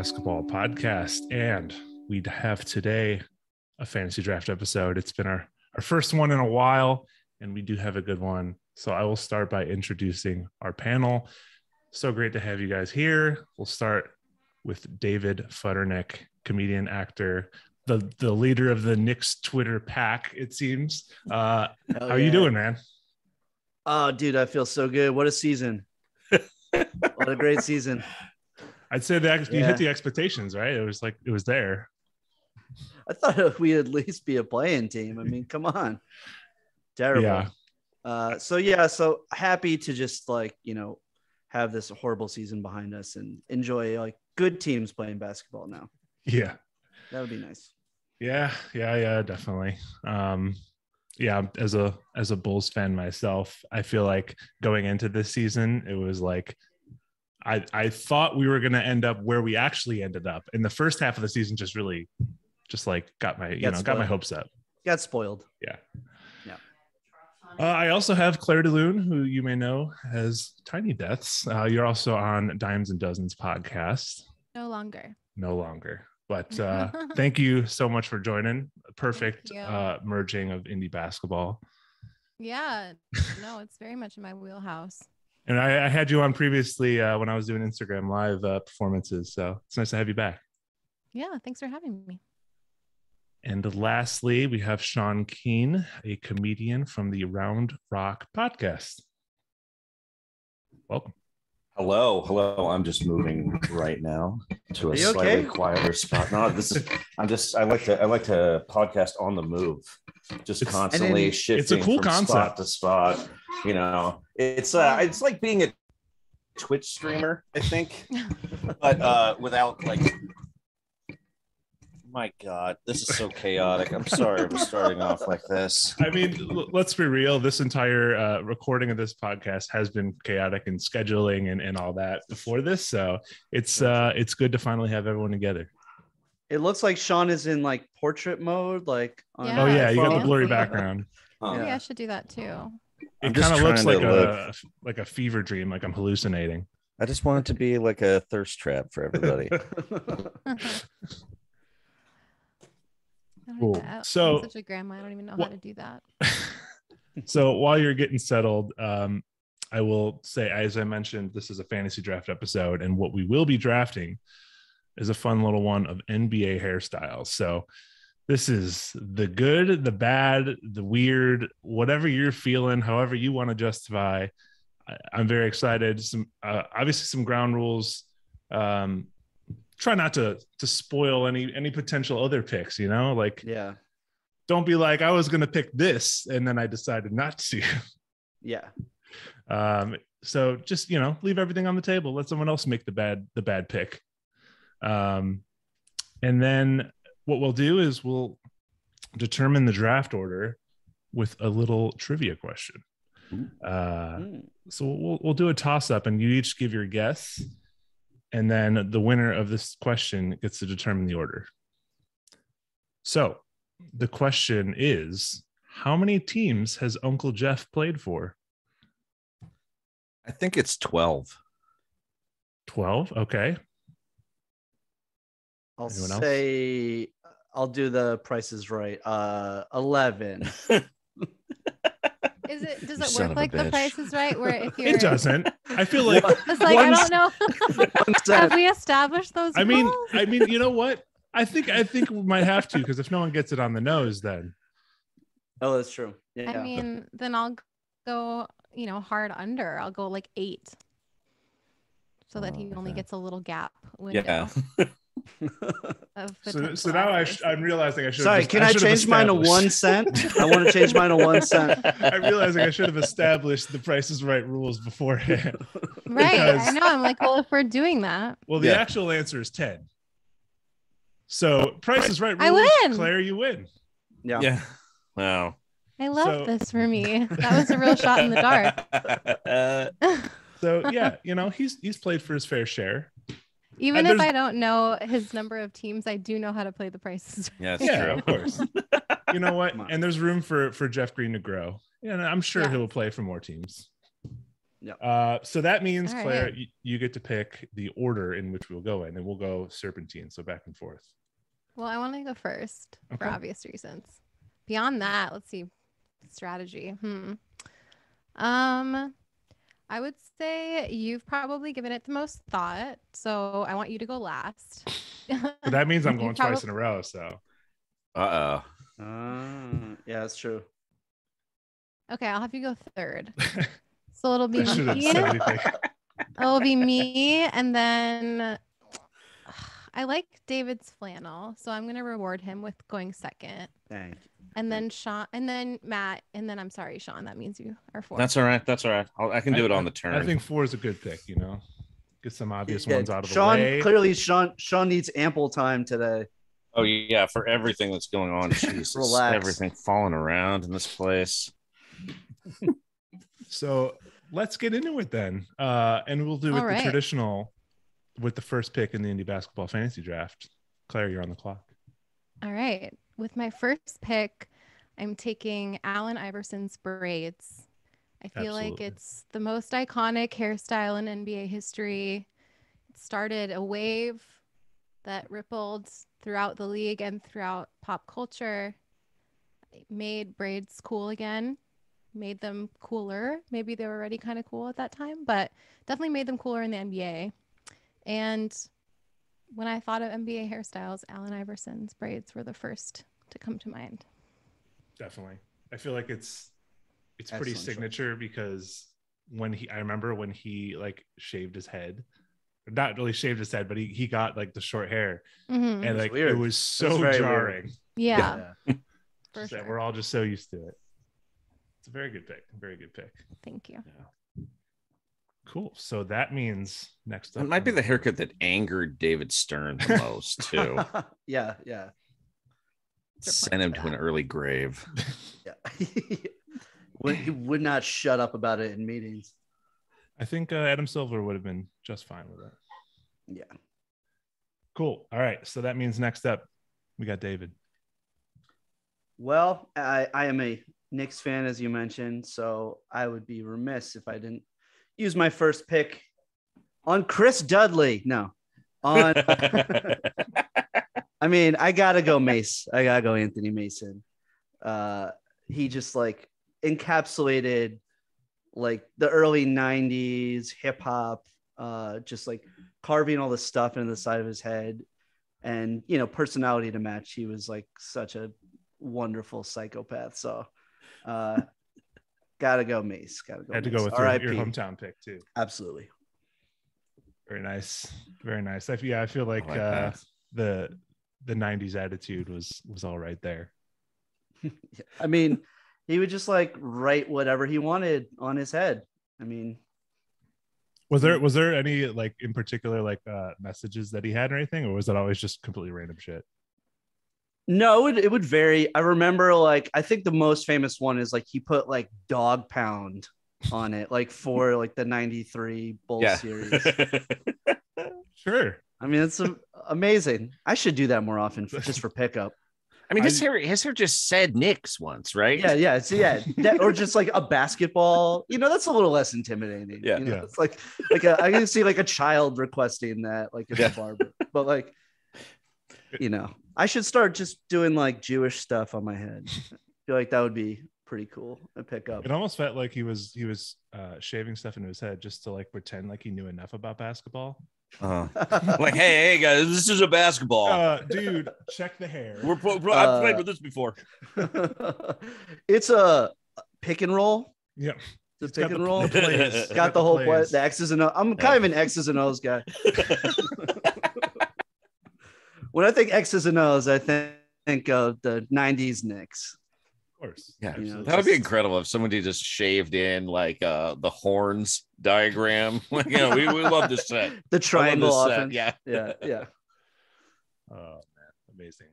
Basketball Podcast, and we have today a fantasy draft episode. It's been our first one in a while, and we do have a good one. So I will start by introducing our panel. So great to have you guys here. We'll start with David Futternick, comedian, actor, the leader of the Knicks Twitter pack, it seems. How are you doing, man? Oh, dude, I feel so good. What a season. What a great season. I'd say that you hit the expectations, right? It was there. I thought we'd at least be a playing team. I mean, come on. Terrible. Yeah. So happy to just have this horrible season behind us and enjoy good teams playing basketball now. Yeah. That would be nice. Yeah, definitely. As a Bulls fan myself, I feel like going into this season, it was like I thought we were going to end up where we actually ended up. And the first half of the season just got my hopes up. Got spoiled. Yeah. Yeah. I also have Claire DeLune, who you may know as Tiny Deaths. You're also on Dimes and Dozens podcast. No longer. But thank you so much for joining. Perfect merging of indie basketball. Yeah, no, it's very much in my wheelhouse. And I had you on previously when I was doing Instagram live performances. So it's nice to have you back. Yeah, thanks for having me. And lastly, we have Sean Keane, a comedian from the Round Rock podcast. Welcome. Hello. I'm just moving right now to a slightly quieter spot. No, I like to podcast on the move, just constantly shifting. It's a cool from concept. Spot to spot. You know, it's like being a Twitch streamer, I think, but without my God, this is so chaotic. I'm sorry I'm starting off like this. I mean, let's be real. This entire recording of this podcast has been chaotic in scheduling and all that before this. So it's good to finally have everyone together. It looks like Sean is in portrait mode. You got the blurry background. Maybe I should do that too. It kind of looks like a fever dream, like I'm hallucinating. I just want it to be like a thirst trap for everybody. Cool. So I'm such a grandma. I don't even know how to do that. So while you're getting settled, I will say, as I mentioned, this is a fantasy draft episode, and what we will be drafting is a fun little one of NBA hairstyles. So this is the good, the bad, the weird, whatever you're feeling, however you want to justify. I'm very excited. Obviously some ground rules. Try not to spoil any potential other picks, don't be like, I was going to pick this and then I decided not to. Yeah. So just, leave everything on the table. Let someone else make the bad pick. And then what we'll do is we'll determine the draft order with a little trivia question. So we'll do a toss up and you each give your guess. And then the winner of this question gets to determine the order. So the question is, how many teams has Uncle Jeff played for? I think it's 12. 12? Okay. I'll say I'll do the Price is Right. 11. Does it work like The Price is Right? Where if you're... It doesn't. I feel like it's like I don't know. Have we established those? I mean, you know what? I think we might have to, because if no one gets it on the nose, then. Oh, that's true. Yeah. I mean, then I'll go, hard under. I'll go 8, so that he only gets a little gap window. Yeah. So now I'm realizing I should. Sorry, can I change mine to 1 cent? I want to change mine to 1 cent. I'm realizing I should have established the Price is Right rules beforehand. Right, I know. I'm like, well, if we're doing that, the actual answer is 10. So Price is Right rules. I win. Claire, you win. Yeah. Wow. I love this for me. That was a real shot in the dark. So yeah, he's played for his fair share. Even if I don't know his number of teams, I do know how to play the prices. Yeah, true. Of course. You know what? And there's room for Jeff Green to grow. I'm sure he'll play for more teams. Yeah. So that means, All Claire, right. you get to pick the order in which we'll go in, and we'll go serpentine, so back and forth. Well, I want to go first for Okay. obvious reasons. Beyond that, let's see. Strategy. I would say you've probably given it the most thought, so I want you to go last. But that means I'm You going twice in a row. So Uh-oh. Yeah, that's true. Okay, I'll have you go third. So it'll be I shouldn't me. have said anything. It'll be me, and then I like David's flannel, so I'm gonna reward him with going second. Thank you. And then Sean, and then Matt, and then I'm sorry, Sean. That means you are fourth. That's all right. That's all right. I can do it on the turn. I think 4 is a good pick. Get some obvious ones out of the Sean, way. clearly, Sean needs ample time today. Oh yeah, for everything that's going on. Jesus, Relax. everything falling around in this place. So let's get into it then, and we'll do it the traditional with the first pick in the Indie Basketball Fantasy Draft. Claire, you're on the clock. All right. With my first pick, I'm taking Allen Iverson's braids. I feel like it's the most iconic hairstyle in NBA history. It started a wave that rippled throughout the league and throughout pop culture. It made braids cool again, made them cooler. Maybe they were already kind of cool at that time, but definitely made them cooler in the NBA. And when I thought of NBA hairstyles, Allen Iverson's braids were the first to come to mind. Definitely. I feel like it's pretty signature because I remember when he like shaved his head, not really shaved his head, but he got like the short hair, and like it was so jarring. Yeah. For sure. We're all just so used to it. It's a very good pick. Very good pick. Thank you. Yeah. Cool. So that means next up. It might be the haircut that angered David Stern the most, too. Yeah. Sent him to an early grave. Yeah. He would not shut up about it in meetings. I think Adam Silver would have been just fine with it. Yeah. Cool. All right. So that means next up, we got David. Well, I am a Knicks fan, as you mentioned, so I would be remiss if I didn't use my first pick on Chris Dudley. No, on. I mean, I gotta go Mace. I gotta go Anthony Mason. He just like encapsulated like the early 90s hip hop, just like carving all the stuff into the side of his head, and personality to match. He was like such a wonderful psychopath. So gotta go Mace. Had to go with your hometown pick too. Absolutely. Very nice. Very nice. I feel like the 90s attitude was all right there. I mean, he would just like write whatever he wanted on his head. I mean, was there any like in particular like messages that he had or anything, or was it always just completely random shit? No, it would vary. I remember like I think the most famous one is like he put like dog pound on it, like for like the 93 Bulls series. Sure. I mean, it's amazing. I should do that more often just for pickup. I mean, his hair just said Knicks once, right? Yeah. So or just like a basketball. That's a little less intimidating. Yeah. It's like I can see like a child requesting that, like in a barber. But like, I should start just doing like Jewish stuff on my head. I feel like that would be pretty cool to pick up. It almost felt like he was shaving stuff into his head just to like pretend like he knew enough about basketball. Like, hey guys, this is a basketball. Dude, check the hair. I've played with this before. It's a pick and roll. Yeah. The pick and roll. Got the whole play, the X's and O's. I'm kind of an X's and O's guy. When I think X's and O's, I think of the 90s Knicks. Of course. Yeah. That would be incredible if somebody just shaved in like the horns diagram. Like, we love this set. The triangle offense. Yeah. Oh man, amazing.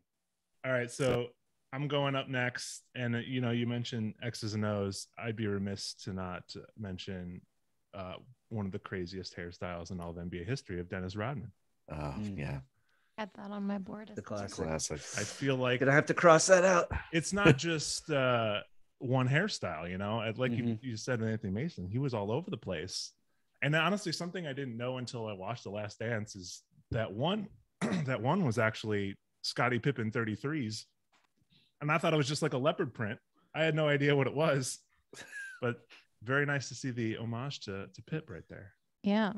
All right, so I'm going up next, and you mentioned X's and O's. I'd be remiss to not mention one of the craziest hairstyles in all of NBA history of Dennis Rodman. Oh yeah. Had that on my board. The classic. I feel like gonna have to cross that out. It's not just one hairstyle, you know, like you said with Anthony Mason, he was all over the place. And honestly, something I didn't know until I watched The Last Dance is that one that one was actually Scottie Pippen 33s. And I thought it was just like a leopard print. I had no idea what it was, but very nice to see the homage to Pip right there. Yeah.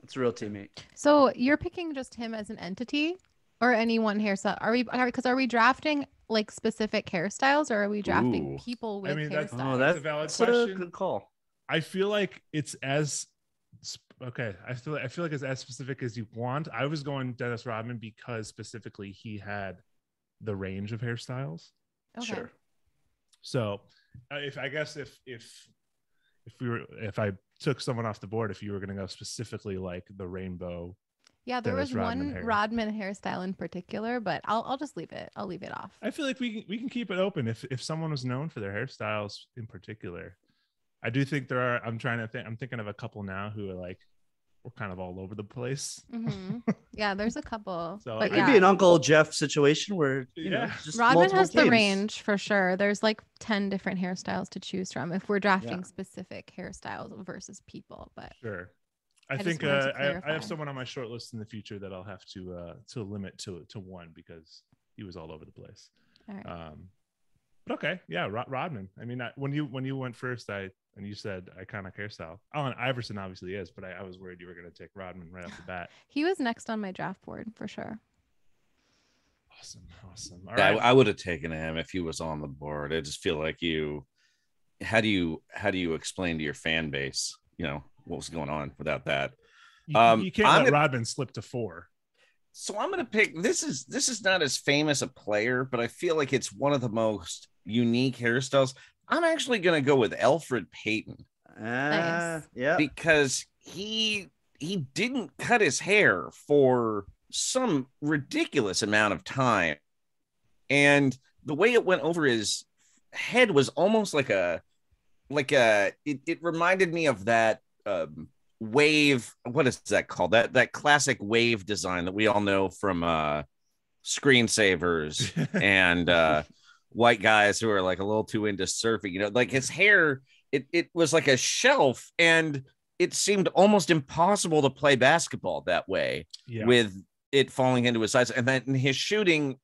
It's a real teammate. So you're picking just him as an entity or any one hairstyle? Are we drafting like specific hairstyles, or are we drafting people with hairstyles? That's a valid question. A good call. I feel like it's as okay. I feel like it's as specific as you want. I was going Dennis Rodman because specifically he had the range of hairstyles. Okay. Sure. So if I took someone off the board, if you were going to go specifically like the rainbow. Yeah, there was one Rodman hairstyle in particular, but I'll just leave it. I'll leave it off. I feel like we can keep it open if someone was known for their hairstyles in particular. I do think there are. I'm thinking of a couple now who are like, we're kind of all over the place. Mm-hmm. Yeah, there's a couple. So it could be an Uncle Jeff situation where you know, just Rodman has the range for sure. There's like 10 different hairstyles to choose from if we're drafting specific hairstyles versus people. But sure. I think I have someone on my short list in the future that I'll have to limit to one because he was all over the place. All right. But okay, yeah, Rodman. I mean, when you went first, and you said iconic hairstyle. Allen Iverson obviously is, but I was worried you were going to take Rodman right off the bat. He was next on my draft board for sure. Awesome. All right. I would have taken him if he was on the board. I just feel like how do you explain to your fan base, you know, what was going on without that? You can't let Rodman slip to 4. So I'm going to pick, this is not as famous a player, but I feel like it's one of the most unique hairstyles. I'm actually going to go with Elfrid Payton. Nice. Yeah. Because he didn't cut his hair for some ridiculous amount of time. And the way it went over his head was almost it reminded me of that wave. What is that called? That classic wave design that we all know from Screensavers and white guys who are like a little too into surfing, you know, like his hair, it was like a shelf, and it seemed almost impossible to play basketball that way with it falling into his eyes. And then his shooting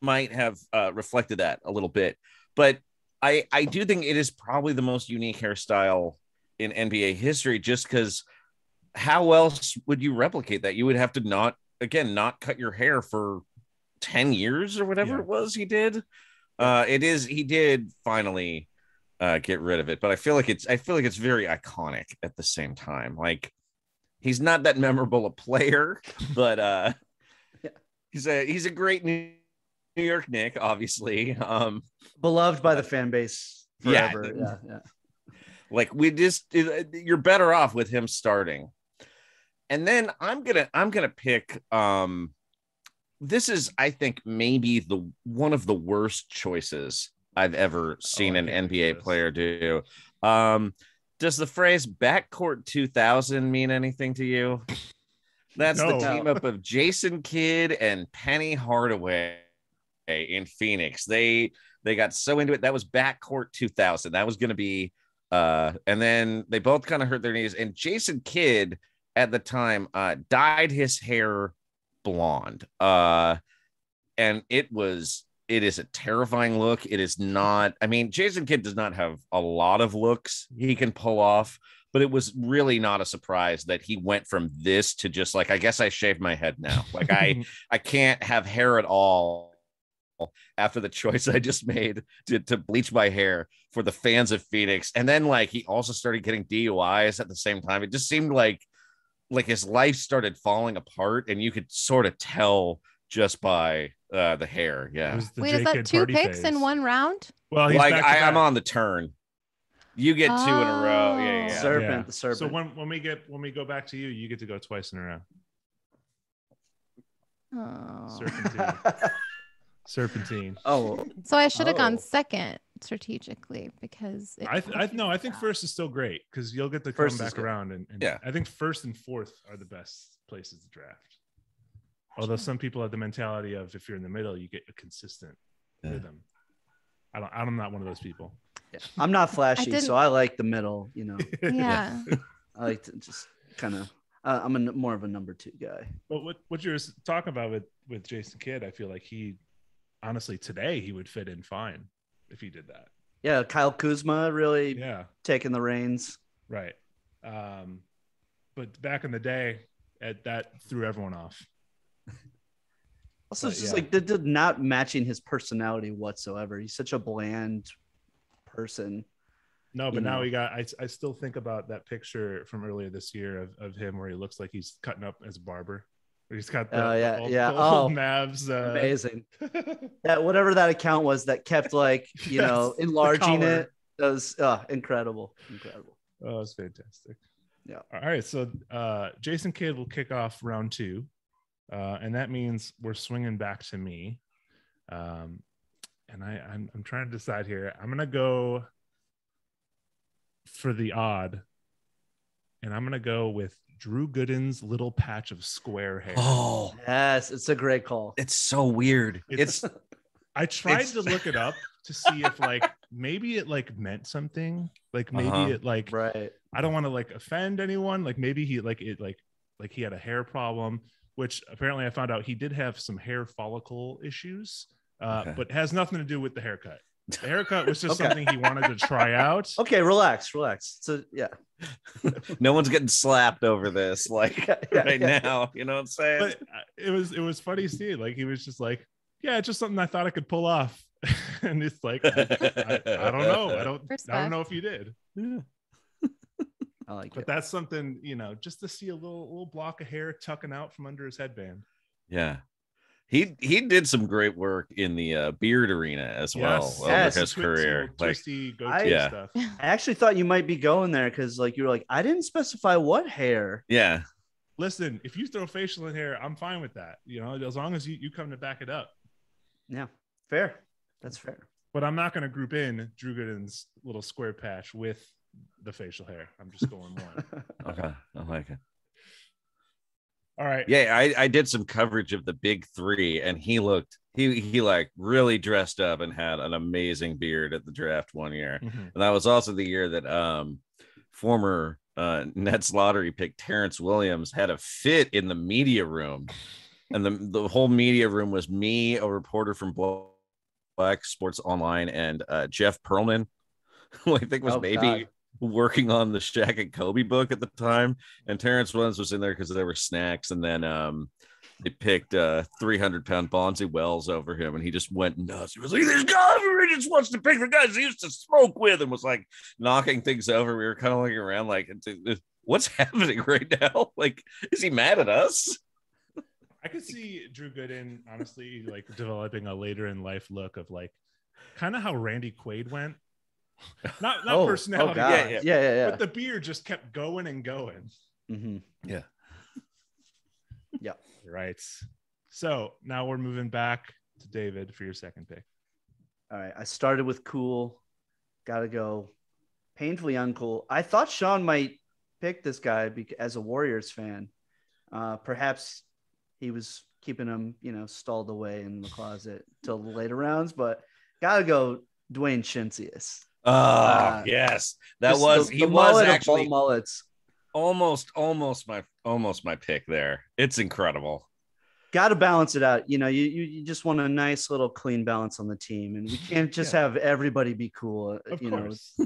might have reflected that a little bit, but I do think it is probably the most unique hairstyle in NBA history, just because how else would you replicate that? You would have to not cut your hair for 10 years or whatever it was he did. He did finally get rid of it, but I feel like it's very iconic at the same time. Like, he's not that memorable a player, but he's a great New York Knick, obviously. Beloved by the fan base forever. Yeah. Like, you're better off with him starting. And then I'm gonna pick this is, I think, maybe one of the worst choices I've ever seen an NBA player do. Does the phrase backcourt 2000 mean anything to you? That's the team up of Jason Kidd and Penny Hardaway in Phoenix. They got so into it. That was backcourt 2000. That was going to be and then they both kind of hurt their knees, and Jason Kidd at the time dyed his hair blonde, and it is a terrifying look. It is not, I mean, Jason Kidd does not have a lot of looks he can pull off, but it was really not a surprise that he went from this to just like, I guess I shaved my head now. Like I can't have hair at all after the choice I just made to bleach my hair for the fans of Phoenix. And then like he also started getting DUIs at the same time. It just seemed like his life started falling apart, and you could sort of tell just by the hair. Yeah. Wait, is that 2 picks in one round? Well, like I'm on the turn. You get 2 in a row. Yeah. The serpent. So when we go back to you, you get to go twice in a row. Oh. Serpentine. Oh. So I should have gone second strategically because I think first is still great because you'll get to come back around and I think first and fourth are the best places to draft. Although some people have the mentality of if you're in the middle, you get a consistent rhythm. I'm not one of those people. Yeah. I'm not flashy, so I like the middle, you know. Yeah. I like to just kind of I'm more of a number 2 guy. But what you're talking about with Jason Kidd, I feel like he honestly today he would fit in fine if he did that. Yeah, Kyle Kuzma really taking the reins. Right. But back in the day, that threw everyone off. Also, it's just like they're not matching his personality whatsoever. He's such a bland person. No, but now he got. I still think about that picture from earlier this year of him where he looks like he's cutting up as a barber. He's got the old Mavs. Amazing. That whatever that account was that kept like enlarging it. That was incredible. Oh, it's fantastic. Yeah. All right, so Jason Kidd will kick off round 2, and that means we're swinging back to me. And I'm trying to decide here. I'm gonna go for the odd, and I'm gonna go with Drew Gooden's little patch of square hair. Oh, yes, it's a great call. It's so weird. I tried to look it up to see if like maybe it like meant something. Like maybe it like right. I don't want to like offend anyone. Like maybe he like it like he had a hair problem, which apparently I found out he did have some hair follicle issues, but has nothing to do with the haircut. The haircut was just something he wanted to try out. Okay, relax. So yeah. No one's getting slapped over this like now. You know what I'm saying? But it was funny seeing like he was just like, yeah, it's just something I thought I could pull off. And it's like I don't know. I don't know if you did. Yeah. I like but that's something, just to see a little block of hair tucking out from under his headband. Yeah. He did some great work in the beard arena as well over his career. I actually thought you might be going there because like you were like, I didn't specify what hair. Yeah. Listen, if you throw facial in hair, I'm fine with that. As long as you come to back it up. Yeah, fair. That's fair. But I'm not going to group in Drew Gooden's little square patch with the facial hair. I'm just going one. Okay, I like it. All right. Yeah, I did some coverage of the big 3, and he like really dressed up and had an amazing beard at the draft one year. Mm-hmm. And that was also the year that former Nets lottery pick Terrence Williams had a fit in the media room. And the whole media room was me, a reporter from Black Sports Online, and Jeff Pearlman, who I think was working on the Shaq and Kobe book at the time. And Terrence Williams was in there because there were snacks. And then they picked 300-pound Bonzi Wells over him, and he just went nuts. He was like, "This guy he just wants to pick the guys he used to smoke with," and was like knocking things over. We were kind of looking around like, what's happening right now? Like, is he mad at us? I could see Drew Gooden honestly like developing a later in life look of like kind of how Randy Quaid went. Not personality. Yeah. But the beard just kept going and going. Mm-hmm. Yeah. Yeah. Right. So now we're moving back to David for your second pick. All right. I started with cool. Gotta go painfully uncool. I thought Sean might pick this guy as a Warriors fan. Perhaps he was keeping him, stalled away in the closet till the later rounds, but gotta go Dwayne Shinsius. Yes, that was he was actually mullets. Almost my pick there. It's incredible. Got to balance it out. You just want a nice little clean balance on the team, and we can't just have everybody be cool. Of course.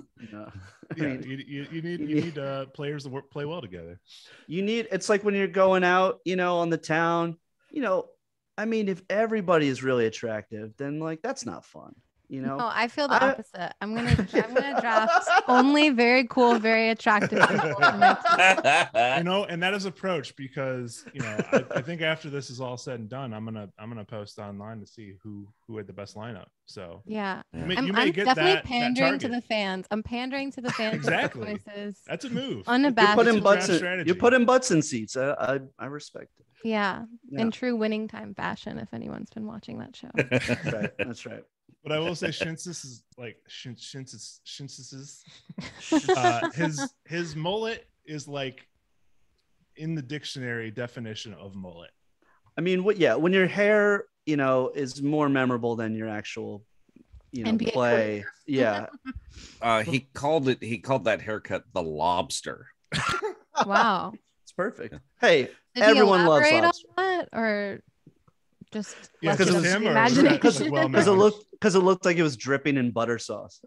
You need players to play well together. It's like when you're going out, on the town. If everybody is really attractive, then like that's not fun. No, I feel the opposite. I'm gonna draft only very cool, very attractive people. And that is approach because I think after this is all said and done, I'm gonna post online to see who had the best lineup. So yeah, I'm definitely pandering to the fans. I'm pandering to the fans. Exactly. That's a move. Unabashed. You put in butts in seats. I respect it. Yeah, in true winning time fashion. If anyone's been watching that show, that's right. But I will say Shinsis is like his mullet is like in the dictionary definition of mullet. When your hair, is more memorable than your actual NBA play. Yeah. He called that haircut the lobster. Wow. It's perfect. Hey, Did everyone loves on lobster. that, or just because it it was him, or imagination? well Because it looked like it was dripping in butter sauce.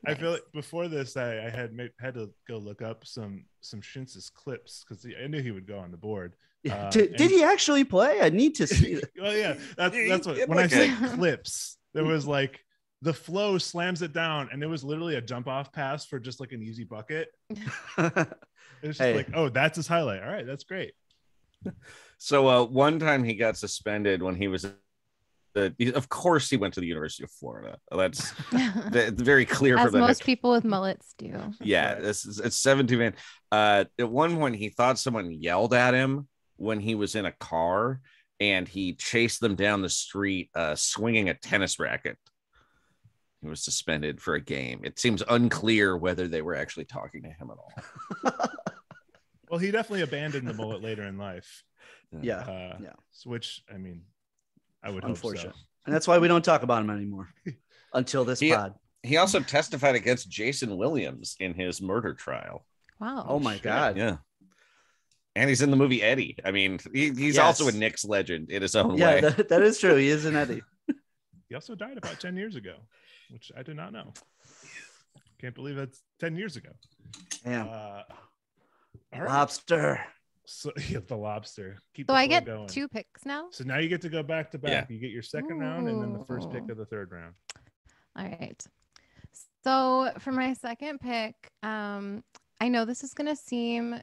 I feel like before this, I had to go look up some Shintz's clips because I knew he would go on the board. Did he actually play? I need to see it. Well, yeah, that's what. When I say clips, there was like the flow slams it down, and it was literally a jump off pass for just like an easy bucket. It was just like, oh, that's his highlight. All right, that's great. So one time he got suspended when he was. Of course, he went to the University of Florida. That's very clear. As most people with mullets do. Yeah, right. It's 17 man. At one point, he thought someone yelled at him when he was in a car, and he chased them down the street, swinging a tennis racket. He was suspended for a game. It seems unclear whether they were actually talking to him at all. Well, he definitely abandoned the mullet later in life. Yeah. Which, I mean, I would hope so. And that's why we don't talk about him anymore until this pod. He also testified against Jason Williams in his murder trial. Wow. Oh my God. Yeah. And he's in the movie Eddie. I mean, he's also a Knicks legend in his own way. Yeah, that is true. He is an Eddie. He also died about 10 years ago, which I did not know. Can't believe that's 10 years ago. Damn. All right. Lobster. So the lobster. So I get going. 2 picks now. So now you get to go back to back. Yeah. You get your second round and then the first pick of the third round. All right. So for my second pick, I know this is gonna seem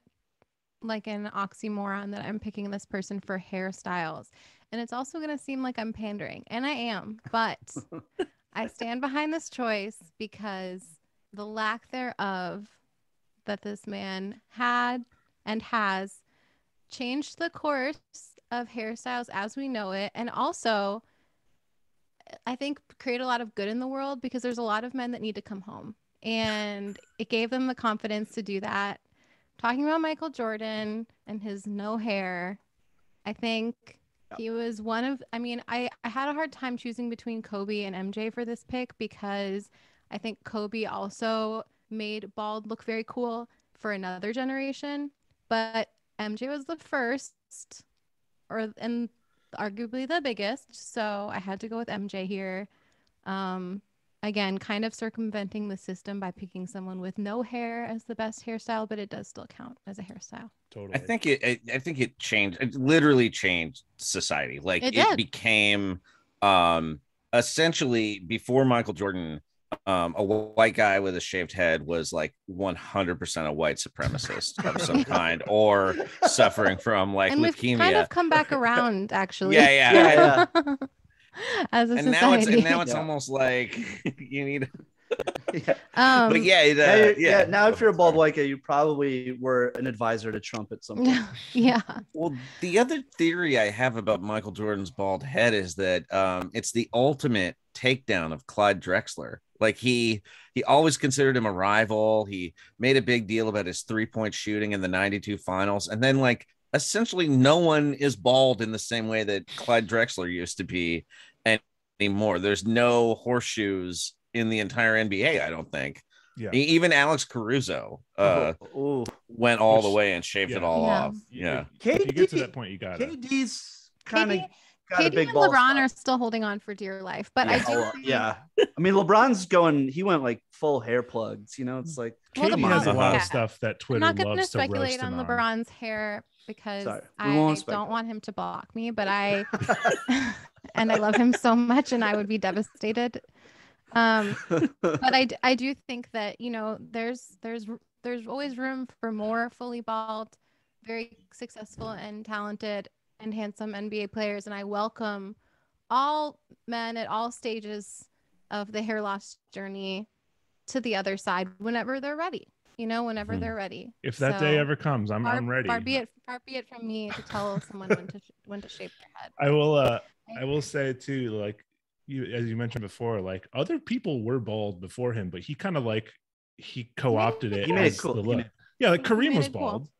like an oxymoron that I'm picking this person for hairstyles, and it's also gonna seem like I'm pandering, and I am, but I stand behind this choice because the lack thereof that this man had and has changed the course of hairstyles as we know it, and also I think create a lot of good in the world because there's a lot of men that need to come home, and it gave them the confidence to do that. Talking about Michael Jordan and his no hair, I think he was one of, I had a hard time choosing between Kobe and MJ for this pick because I think Kobe also made bald look very cool for another generation, but MJ was the first and arguably the biggest, so I had to go with MJ here. Again, kind of circumventing the system by picking someone with no hair as the best hairstyle, but it does still count as a hairstyle. Totally. I think it changed. It literally changed society. Like it became essentially before Michael Jordan, a white guy with a shaved head was like 100% a white supremacist of some kind, or suffering from like and leukemia. We've kind of come back around, actually. Yeah. As a and society. now it's almost like you need. Yeah. But yeah, now if you're a bald white guy, you probably were an advisor to Trump at some point. Yeah. Well, the other theory I have about Michael Jordan's bald head is that it's the ultimate takedown of Clyde Drexler. Like he always considered him a rival. He made a big deal about his 3-point shooting in the 92 finals. And then like essentially no one is bald in the same way that Clyde Drexler used to be anymore. There's no horseshoes in the entire NBA, I don't think. Yeah. Even Alex Caruso went all the way and shaved it all off. Yeah. If you get to that point, you got it. KD's kind of got a big and ball LeBron spot. are still holding on for dear life, but I do think... I mean, LeBron's he went like full hair plugs, it's like KD has a lot of stuff that Twitter loves to roast him on. I'm not going to speculate on LeBron's hair because I don't want him to block me, but and I love him so much and I would be devastated. But I do think that, there's always room for more fully bald, very successful and talented and handsome NBA players. And I welcome all men at all stages of the hair loss journey to the other side whenever they're ready, whenever they're ready. If that day ever comes, I'm ready. Far be it from me to tell someone when to shave their head. I will say too, like, as you mentioned before, like other people were bald before him, but he kind of like he co-opted it. He made as it cool. The look. Yeah, like Kareem was bald, cool.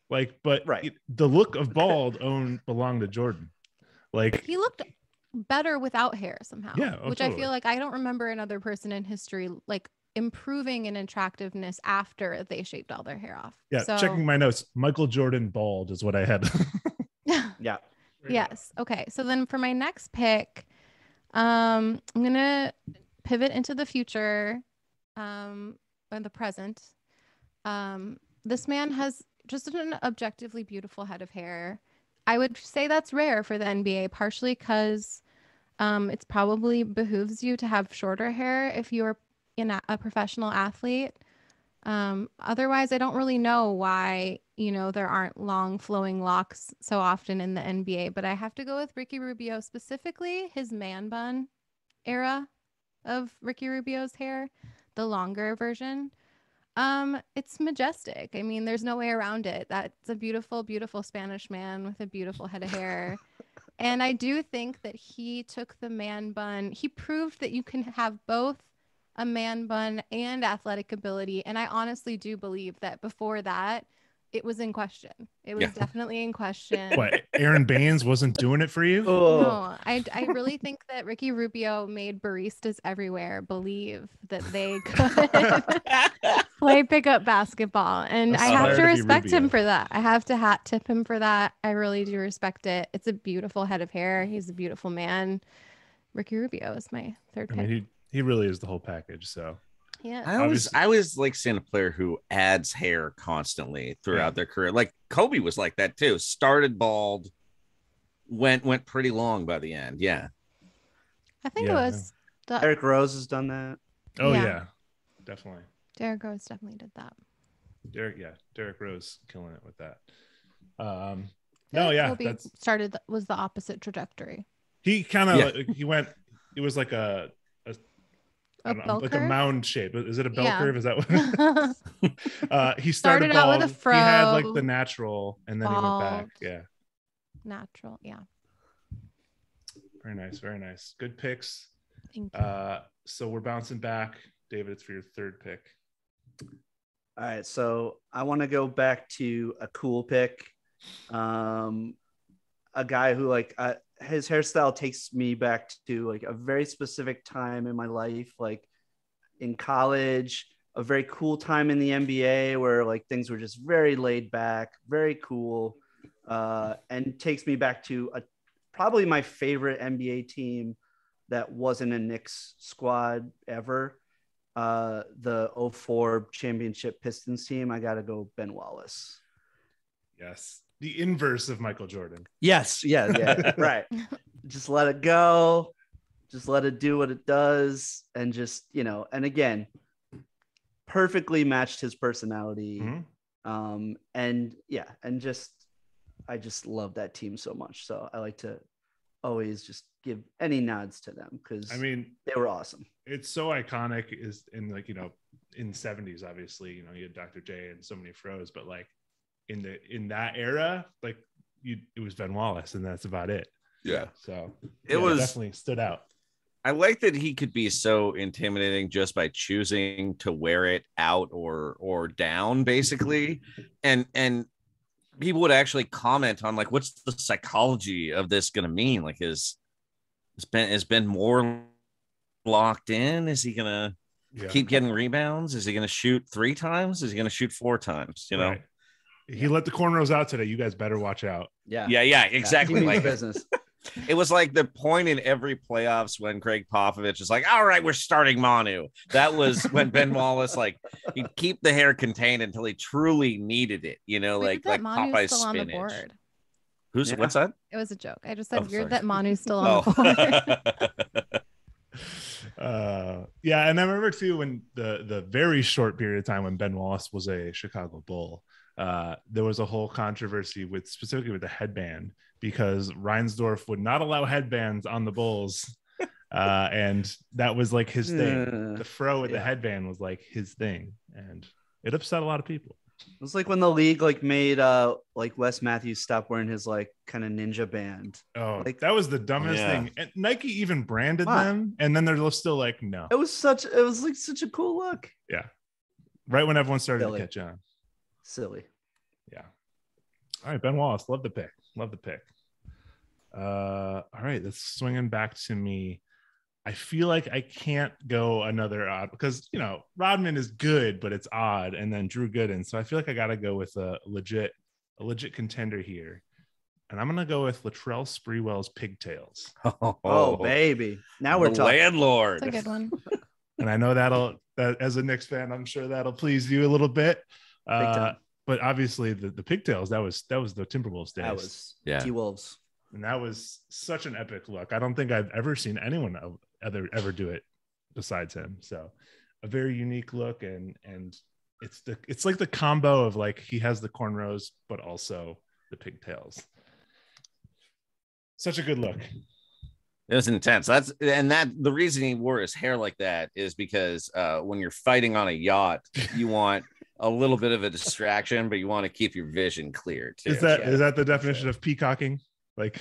Like, but the look of bald belonged to Jordan. Like he looked better without hair somehow. Yeah, which totally. I feel like I don't remember another person in history like improving in attractiveness after they shaved all their hair off. Yeah, So checking my notes. Michael Jordan bald is what I had. Yeah. yes. Okay. So then for my next pick, I'm gonna pivot into the future, and the present. This man has just an objectively beautiful head of hair. I would say that's rare for the NBA, partially because it's probably behooves you to have shorter hair if you're a professional athlete. Otherwise, I don't really know why, there aren't long flowing locks so often in the NBA, but I have to go with Ricky Rubio, specifically his man bun era of Ricky Rubio's hair, the longer version. It's majestic. I mean, there's no way around it. That's a beautiful, beautiful Spanish man with a beautiful head of hair. And I do think that he took the man bun. He proved that you can have both a man bun and athletic ability. And I honestly do believe that before that, it was in question. It was definitely in question. What, Aaron Baines wasn't doing it for you? No, I really think that Ricky Rubio made baristas everywhere believe that they could play pickup basketball. And I have to respect him for that. I have to hat tip him for that. I really do respect it. It's a beautiful head of hair. He's a beautiful man. Ricky Rubio is my third pick. I mean, he really is the whole package. So yeah, I always like seeing a player who adds hair constantly throughout their career. Like Kobe was like that too. Started bald, went pretty long by the end. Yeah, I think it was Derrick Rose has done that. Oh yeah, definitely. Derrick Rose definitely did that. Derrick Rose killing it with that. Kobe was the opposite trajectory. He kind of he went. It was like a like a mound shape. Is it a bell curve? Is that what? He started out bald. with a fro. He had like the natural, and then he went back. Yeah, natural. Yeah. Very nice. Very nice. Good picks. Thank you. So we're bouncing back, David. It's for your third pick. All right, so I want to go back to a cool pick. A guy who his hairstyle takes me back to like a very specific time in my life, like in college, a very cool time in the NBA where like things were just very laid back, very cool, and takes me back to probably my favorite NBA team that wasn't a Knicks squad ever. The 2004 championship Pistons team. I got to go Ben Wallace. Yes. The inverse of Michael Jordan. Yes. Yeah. Right. Just let it go. Just let it do what it does. And just, and again, perfectly matched his personality. Mm-hmm. I just love that team so much. So I like to always just give any nods to them because they were awesome. It's so iconic is in in 70s, obviously, you had Dr. J and so many fros, but like in that era, like it was Ben Wallace and that's about it. Yeah. So it was definitely stood out. I like that he could be so intimidating just by choosing to wear it out or down basically. And people would actually comment on like, what's the psychology of this going to mean? Like has Ben more locked in? Is he going to keep getting rebounds? Is he going to shoot 3 times? Is he going to shoot 4 times? Right. He let the cornrows out today. You guys better watch out. Yeah, exactly. Like business. It was like the point in every playoffs when Greg Popovich is like, all right, we're starting Manu. That was when Ben Wallace, like, he'd keep the hair contained until he truly needed it, like Popeye's still spinach. On the board. What's that? It was a joke. I just said weird that Manu's still on the board. And I remember too when the very short period of time when Ben Wallace was a Chicago Bull, there was a whole controversy specifically with the headband because Reinsdorf would not allow headbands on the Bulls. And that was like his thing. The fro with the headband was like his thing. And it upset a lot of people. It was like when the league made Wes Matthews stop wearing his kind of ninja band. Oh, that was the dumbest thing. And Nike even branded them, and then they're still like, no. It was such a cool look. Yeah. Right when everyone started to catch on. Silly. Yeah. All right, Ben Wallace, love the pick. All right, that's swinging back to me. I feel like I can't go another odd because Rodman is good, but it's odd, and then Drew Gooden. So I feel like I got to go with a legit contender here, and I'm gonna go with Latrell Sprewell's pigtails. Oh baby, now we're the talking. landlord. That's a good one. And I know that as a Knicks fan, I'm sure that'll please you a little bit. But obviously the pigtails, that was the Timberwolves days. That was T-Wolves. And that was such an epic look. I don't think I've ever seen anyone ever do it besides him. So a very unique look, and it's like the combo of like he has the cornrows but also the pigtails. Such a good look. It was intense. The reason he wore his hair like that is because when you're fighting on a yacht, you want a little bit of a distraction, but you want to keep your vision clear too. Is that the definition of peacocking? Like,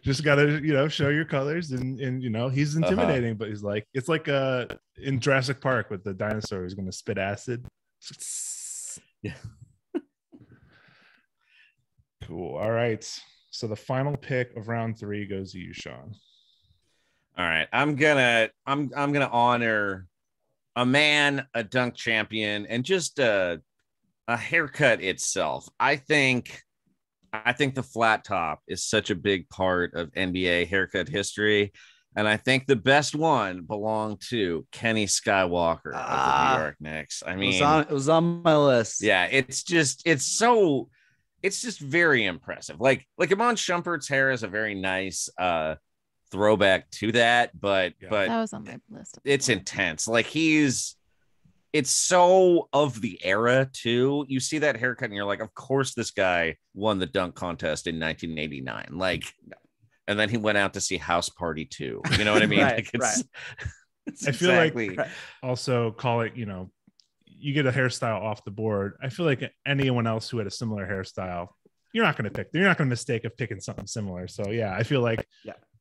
just gotta show your colors, and he's intimidating, but he's like, it's like in Jurassic Park with the dinosaur who's gonna spit acid. Yeah. Cool. All right. So the final pick of round 3 goes to you, Sean. All right. I'm gonna honor a man, a dunk champion, and just a haircut itself. I think the flat top is such a big part of NBA haircut history. And I think the best one belonged to Kenny Skywalker of the New York Knicks. I mean, it was on my list. Yeah, it's just very impressive. Like Iman Shumpert's hair is a very nice throwback to that, but that was on my list. It's intense. Like it's so of the era too. You see that haircut and you're like, of course this guy won the dunk contest in 1989. Like, and then he went out to see House Party 2. You know what I mean? Right, like it's I feel like also call it, you get a hairstyle off the board. I feel like anyone else who had a similar hairstyle, you're not going to mistake of picking something similar. So yeah, I feel like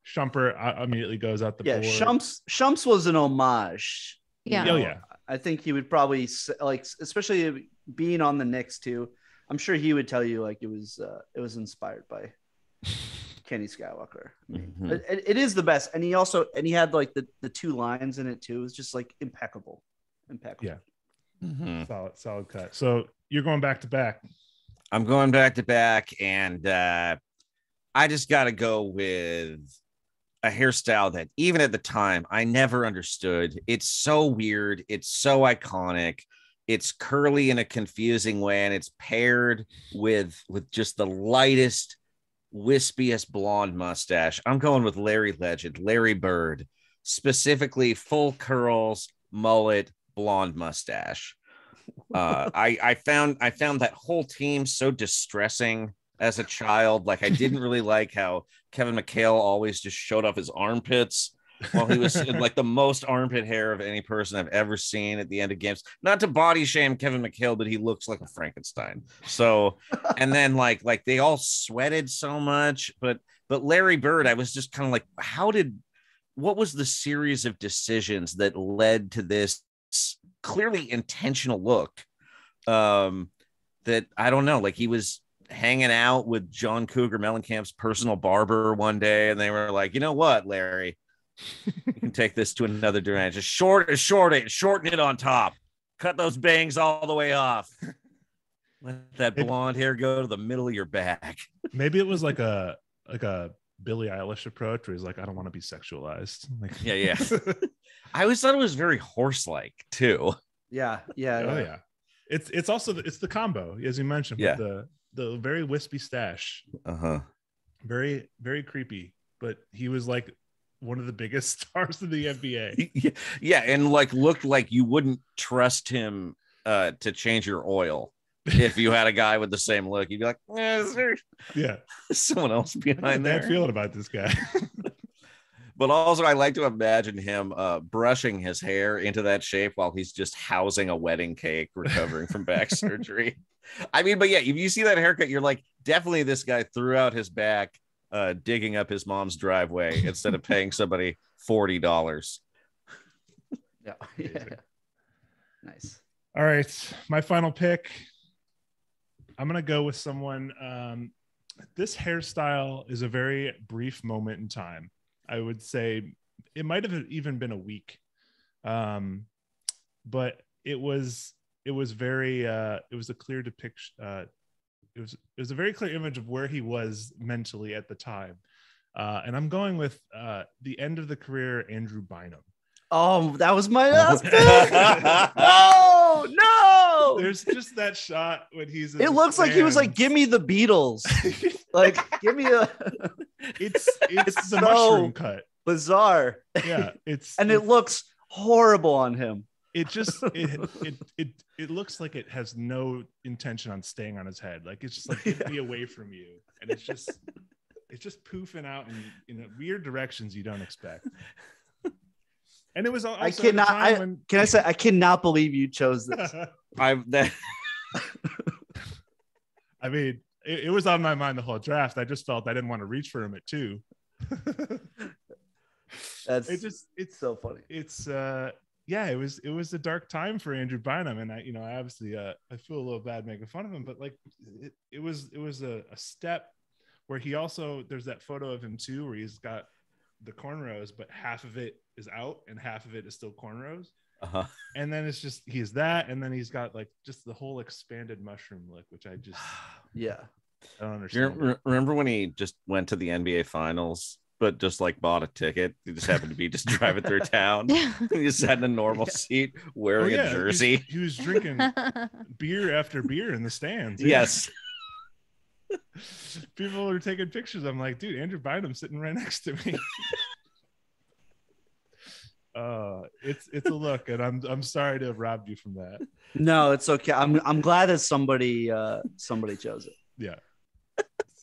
Shumpert immediately goes out the board. Shumps was an homage. Yeah. Oh yeah. I think he would probably like, especially being on the Knicks too. I'm sure he would tell you like it was inspired by Kenny Skywalker. Mm-hmm. It is the best, and he had like the 2 lines in it too. It was just like impeccable. Yeah. Mm-hmm. Solid cut. So you're going back to back. I'm going back to back, and I just got to go with a hairstyle that even at the time I never understood. It's so weird. It's so iconic. It's curly in a confusing way, and it's paired with just the lightest, wispiest blonde mustache. I'm going with Larry Legend, Larry Bird, specifically full curls, mullet, blonde mustache. I found that whole team so distressing as a child. Like, I didn't really like how Kevin McHale always just showed off his armpits while he was like the most armpit hair of any person I've ever seen at the end of games. Not to body shame Kevin McHale, but he looks like a Frankenstein. So, and then like they all sweated so much, but Larry Bird, I was just kind of like, what was the series of decisions that led to this clearly intentional look? That I don't know, like he was hanging out with John Cougar Mellencamp's personal barber one day, and they were like, you know what, Larry, you can take this to another direction. Shorten it on top. Cut those bangs all the way off. Let that blonde hair go to the middle of your back. Maybe it was like a Billie Eilish approach where he's like, I don't want to be sexualized. Like, yeah. I always thought it was very horse-like too. Yeah. Oh yeah. It's also the combo, as you mentioned, with the very wispy stash. Very, very creepy. But he was like one of the biggest stars of the NBA. Yeah, and like looked like you wouldn't trust him to change your oil. If you had a guy with the same look, you'd be like, is there someone else behind there? Bad feeling about this guy. But also, I like to imagine him brushing his hair into that shape while he's just housing a wedding cake, recovering from back surgery. I mean, but yeah, if you see that haircut, you're like, definitely this guy threw out his back, digging up his mom's driveway instead of paying somebody $40. Yeah. Nice. All right, my final pick. I'm gonna go with someone this hairstyle is a very brief moment in time. I would say it might have even been a week, but it was very it was a clear depiction. It was a very clear image of where he was mentally at the time, and I'm going with the end of the career Andrew Bynum. Oh, that was my last pick. Oh no! There's just that shot when he's. It looks like he was like, "Give me the Beatles." Like, give me a. It's the so mushroom cut. Bizarre. Yeah, it looks horrible on him. It just it looks like it has no intention on staying on his head. Like it's just like get me away from you, and it's just poofing out in weird directions you don't expect. And it was also I cannot believe you chose this. I mean, it was on my mind the whole draft. I just felt I didn't want to reach for him at 2. It's so funny. It's yeah, it was a dark time for Andrew Bynum, and I obviously I feel a little bad making fun of him, but like it was a step where he also, there's that photo of him too where he's got the cornrows, but half of it is out and half of it is still cornrows. And then it's just he's that, and then he's got like just the whole expanded mushroom look, which I just I don't understand. Remember when he just went to the NBA Finals, but just like bought a ticket? He just happened to be just driving through town. He just sat in a normal seat wearing a jersey. He was drinking beer after beer in the stands. Yes. People were taking pictures. I'm like, dude, Andrew Bynum's sitting right next to me. It's a look, and I'm sorry to have robbed you from that. No, it's okay. I'm glad that somebody chose it. Yeah.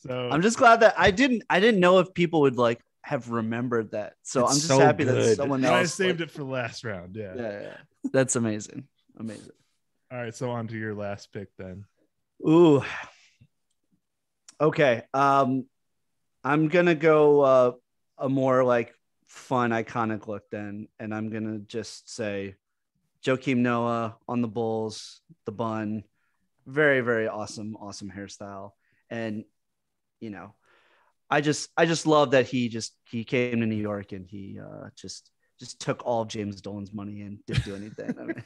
So I'm just glad that I didn't know if people would like have remembered that. So I'm just happy that someone else. I saved it for the last round. Yeah. That's amazing. Amazing. All right, so on to your last pick then. Ooh. Okay. I'm gonna go a more like fun, iconic look then, and I'm gonna just say Joakim Noah on the Bulls, the bun, very, very awesome hairstyle. And I just love that he came to New York and he just took all of James Dolan's money and didn't do anything. I mean,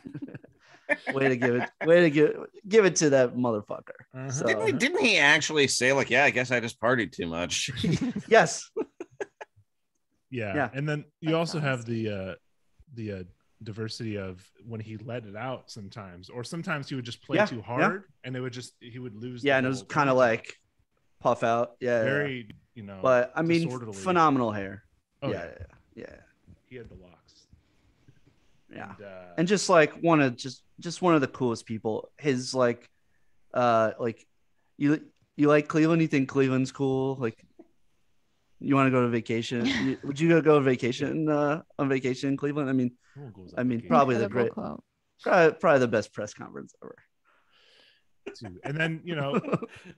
way to give it to that motherfucker. So, didn't he actually say like, yeah, I guess I just partied too much? Yes. Yeah. And then you also have the diversity of when he let it out sometimes, or sometimes he would just play too hard and he would lose. Yeah. And it was kind of like puff out. Yeah. Very, but I mean, phenomenal hair. Oh, yeah. He had the locks. Yeah. And just like one of the coolest people. His like you like Cleveland? You think Cleveland's cool? Like, you want to go to vacation? Would you go on vacation in Cleveland? I mean, probably the great, probably the best press conference ever. And then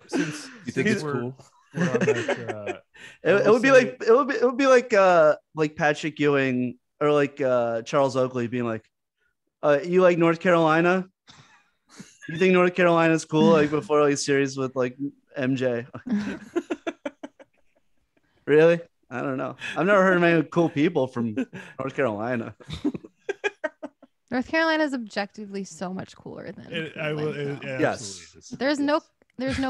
since you think it's cool, we're on that, it would be like Patrick Ewing or like Charles Oakley being like, you like North Carolina? You think North Carolina's cool? Like before like series with like MJ. Really? I don't know. I've never heard of many cool people from North Carolina. North Carolina is objectively so much cooler than yes. There's no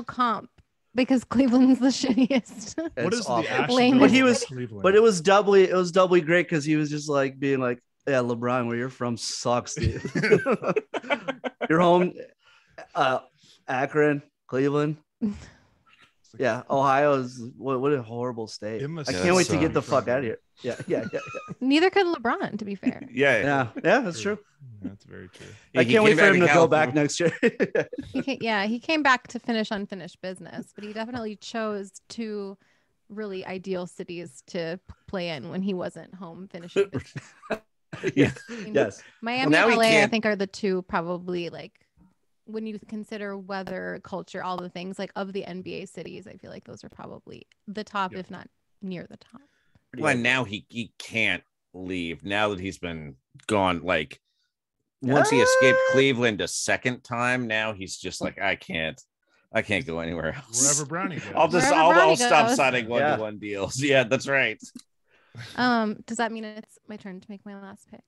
comp because Cleveland's the shittiest. What is awful. the but it was doubly great because he was just like being like, yeah, LeBron, where you're from sucks, dude. Your home, Akron, Cleveland. Yeah, Ohio is what a horrible state. I can't wait to get the fuck out of here. Yeah. Neither could LeBron, to be fair. Yeah, that's true. That's very true. I can't wait for him to go back next year. He came back to finish unfinished business, but he definitely chose two really ideal cities to play in when he wasn't home finishing business. Yes. Miami and LA, I think, are the two probably like, when you consider weather, culture, all the things like of the NBA cities, I feel like those are probably the top, if not near the top. Well, now he can't leave now that he's been gone. Like once he escaped Cleveland a second time, now he's just like, I can't I can't go anywhere else. Wherever Brownie goes. I'll stop signing one-to-one deals. Yeah, that's right. Does that mean it's my turn to make my last pick?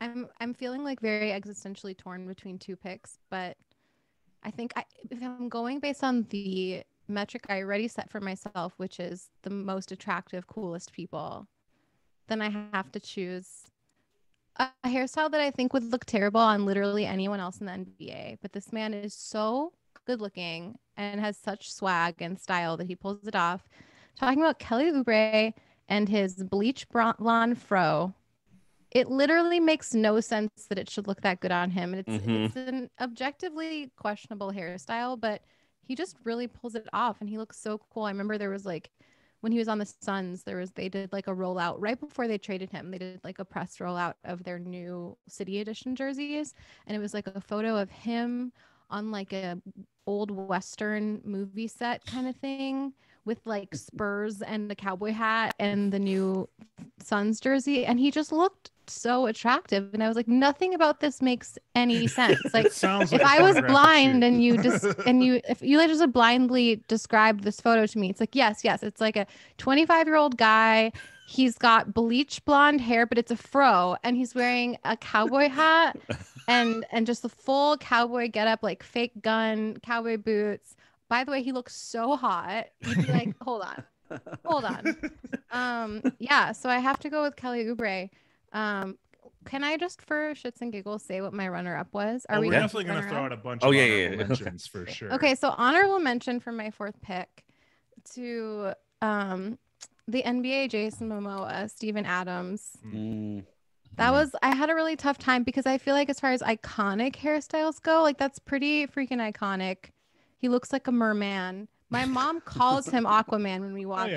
I'm feeling like very existentially torn between two picks, but I think if I'm going based on the metric I already set for myself, which is the most attractive, coolest people, then I have to choose a hairstyle that I think would look terrible on literally anyone else in the NBA. But this man is so good looking and has such swag and style that he pulls it off. Talking about Kelly Oubre and his bleach blonde fro. It literally makes no sense that it should look that good on him. And it's an objectively questionable hairstyle, but he just really pulls it off and he looks so cool. I remember there was like when he was on the Suns, they did like a rollout right before they traded him. They did like a press rollout of their new City Edition jerseys. And it was like a photo of him on like a old Western movie set kind of thing with like spurs and a cowboy hat and the new Suns jersey. And he just looked so attractive. And I was like, nothing about this makes any sense. Like if I was blind and if you like just blindly described this photo to me, it's like, yes, it's like a 25-year-old guy. He's got bleach blonde hair, but it's a fro, and he's wearing a cowboy hat and just the full cowboy getup, like fake gun, cowboy boots. By the way, he looks so hot. You'd be like, hold on. Yeah, so I have to go with Kelly Oubre. Can I just, for shits and giggles, say what my runner-up was? We're definitely going to throw out a bunch of honorable mentions for sure. Okay, so honorable mention for my fourth pick to the NBA Jason Momoa, Steven Adams. I had a really tough time because I feel like as far as iconic hairstyles go, like that's pretty freaking iconic. He looks like a merman. My mom calls him Aquaman when we watch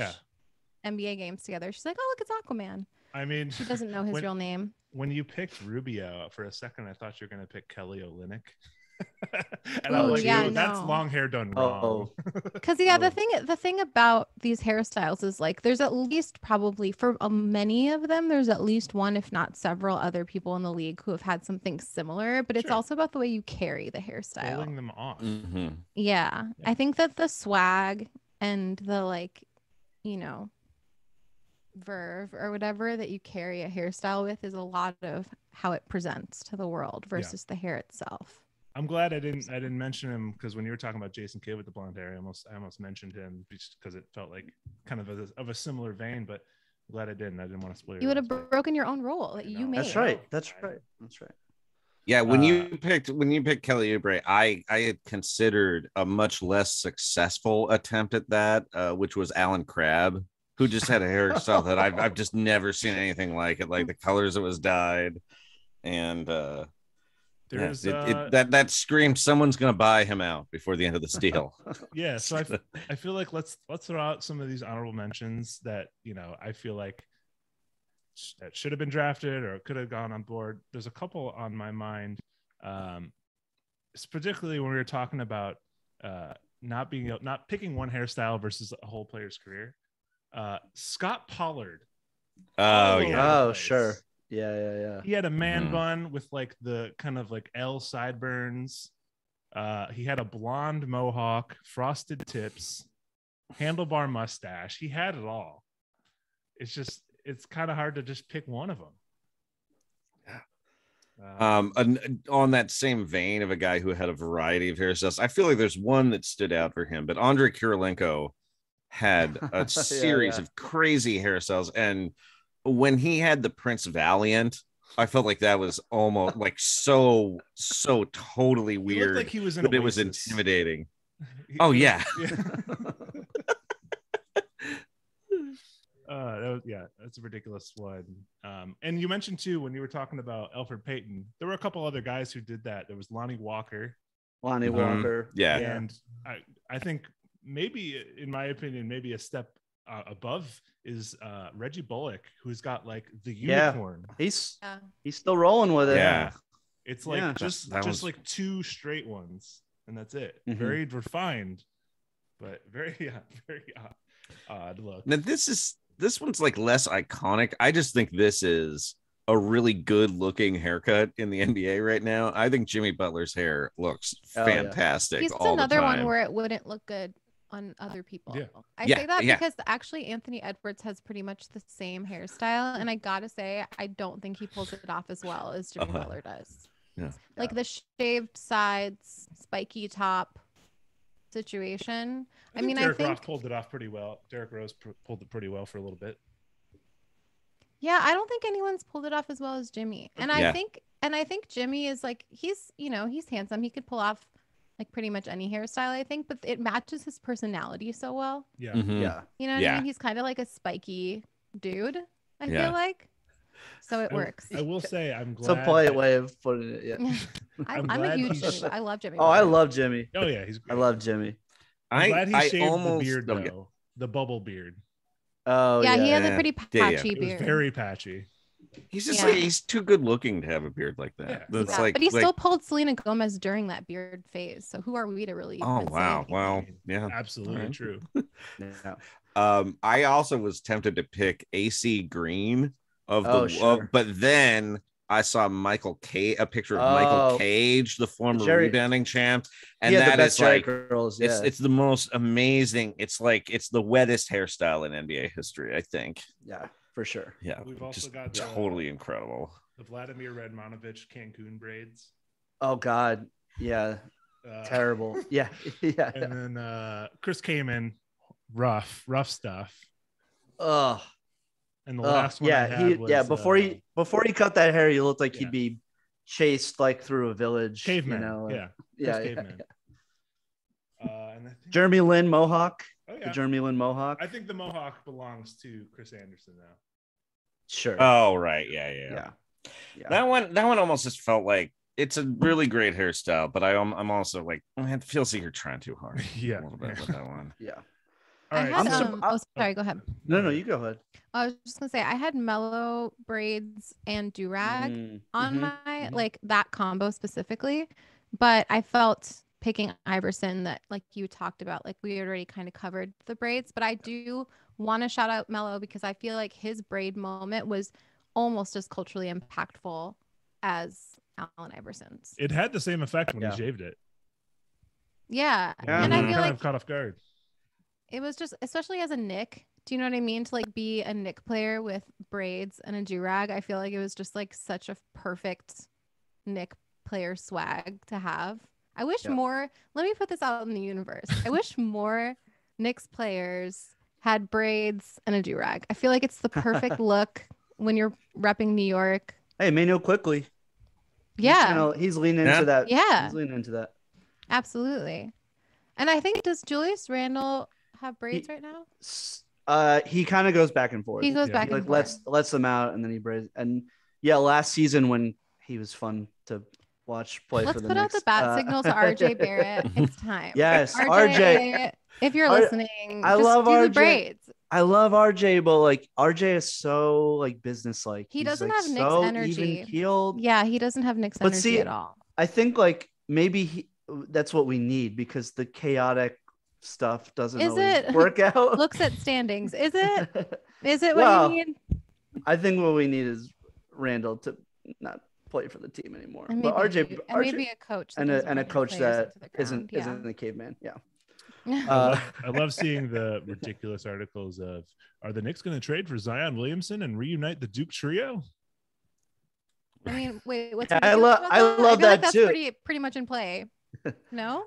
NBA games together. She's like, oh, look, it's Aquaman. I mean, she doesn't know his real name. When you picked Rubio, for a second, I thought you were going to pick Kelly Olynyk. And I'm like, that's long hair done wrong. Because the thing about these hairstyles is like there's at least probably for many of them there's at least one, if not several, other people in the league who have had something similar. But it's also about the way you carry the hairstyle, pulling them off. Yeah, I think that the swag and the verve or whatever that you carry a hairstyle with is a lot of how it presents to the world versus the hair itself. I'm glad I didn't mention him because when you were talking about Jason Kidd with the blonde hair, I almost mentioned him just because it felt like kind of a similar vein. But I'm glad I didn't. I didn't want to spoil. You would have broken your own rule that you made. That's right. Yeah, when you picked Kelly Oubre, I had considered a much less successful attempt at that, which was Alan Crabb, who just had a hairstyle that I've just never seen anything like it. Like the colors it was dyed, and that screamed someone's gonna buy him out before the end of this deal. Yeah, so I feel like let's throw out some of these honorable mentions that I feel like that should have been drafted or could have gone on board. There's a couple on my mind, particularly when we were talking about not picking one hairstyle versus a whole player's career. Scott Pollard. Oh, sure. Yeah. He had a man bun with like the kind of like L sideburns. He had a blonde mohawk, frosted tips, handlebar mustache. He had it all. It's kind of hard to just pick one of them. On that same vein of a guy who had a variety of hairstyles, I feel like there's one that stood out for him, but Andrei Kirilenko had a series of crazy hairstyles, and when he had the Prince Valiant, I felt like that was almost like so totally weird. Like he was but it was intimidating. Yeah. That's a ridiculous one. And you mentioned too when you were talking about Elfrid Payton, there were a couple other guys who did that. There was Lonnie Walker. Yeah, and I think maybe, in my opinion, maybe a step above is Reggie Bullock, who's got like the unicorn. He's still rolling with it. Yeah, it's like just like two straight ones, and that's it. Very refined, but very odd look. Now this one's like less iconic. I just think this is a really good looking haircut in the NBA right now, I think Jimmy Butler's hair looks fantastic. He's all another the time. one where it wouldn't look good on other people. Yeah. I say that because actually Anthony Edwards has pretty much the same hairstyle, and I gotta say I don't think he pulls it off as well as Jimmy Butler does. Yeah. Like the shaved sides, spiky top situation. I mean, Derrick I think Rose pulled it off pretty well. Derrick Rose pulled it pretty well for a little bit. Yeah, I don't think anyone's pulled it off as well as Jimmy. And I think Jimmy is like, he's handsome. He could pull off like pretty much any hairstyle, I think, but it matches his personality so well. Yeah. Mm-hmm. Yeah. You know what I mean? He's kind of like a spiky dude, I feel like. So it works. I will say I'm glad. It's a polite way of putting it. Yeah. I'm a huge Jimmy. I love Jimmy. Oh, I love Jimmy. Oh yeah, he's great. I love Jimmy. I'm glad he shaved almost, the beard though. The bubble beard. Oh yeah, he has a pretty patchy It beard. was very patchy. He's just like, he's too good looking to have a beard like that. Yeah. That's like, but he still pulled Selena Gomez during that beard phase. So who are we to really? Oh wow, say wow, yeah, absolutely true. Yeah. I also was tempted to pick AC Green sure. but then I saw a picture of Michael Cage, the former rebounding champ, and that is like girls, it's the most amazing. It's like it's the wettest hairstyle in NBA history, I think. Yeah, for sure. Yeah, We've also just got totally incredible. The Vladimir Radmanovich Cancun braids. Oh God, yeah, terrible. Yeah, yeah. And then Chris Kaman, rough stuff. Oh. And the last one I had was before he cut that hair, he looked like he'd be chased like through a village. Caveman, you know? yeah. Caveman. And I think, Jeremy Lin Mohawk. Oh yeah, the Jeremy Lin Mohawk. I think the Mohawk belongs to Chris Anderson now. Sure. Oh right, yeah. That one almost just felt like it's a really great hairstyle, but I'm also like, it feels like you're trying too hard. Yeah, a little bit with that one. Yeah. All right. Sorry, go ahead. No, you go ahead. I was just gonna say I had mellow braids and do-rag on my like that combo specifically, but I felt picking Iverson that like you talked about, like we already kind of covered the braids, but I do want to shout out Mello because I feel like his braid moment was almost as culturally impactful as Allen Iverson's. It had the same effect when he shaved it. Yeah. And I feel like caught off guard. It was just, especially as a Knick, do you know what I mean? To like be a Knick player with braids and a do-rag, I feel like it was just like such a perfect Knick player swag to have. I wish more, let me put this out in the universe. I wish more Knicks players had braids and a do-rag. I feel like it's the perfect look when you're repping New York. Hey, Mano quickly. Yeah. He's leaning into that. Yeah. He's leaning into that. Absolutely. And I think, does Julius Randle have braids right now? He kind of goes back and forth. He goes back and forth. Lets them out and then he braids. And last season when he was fun to watch play for the Knicks. Let's put out the bat signal to RJ Barrett. It's time. Yes, RJ. If you're listening, I love do RJ. The braids. I love RJ, but like RJ is so like business-like. He doesn't have Knicks energy. Even-keeled. Yeah, he doesn't have Knicks energy at all. I think like maybe that's what we need because the chaotic stuff doesn't always work out. Looks at standings. Is it? Is it what you need? I think what we need is Randall to not play for the team anymore. And but RJ maybe a coach and a coach that isn't the caveman. Yeah. I love seeing the ridiculous articles of, are the Knicks going to trade for Zion Williamson and reunite the Duke trio? I mean, wait, what's I love that like too. That's pretty much in play. No,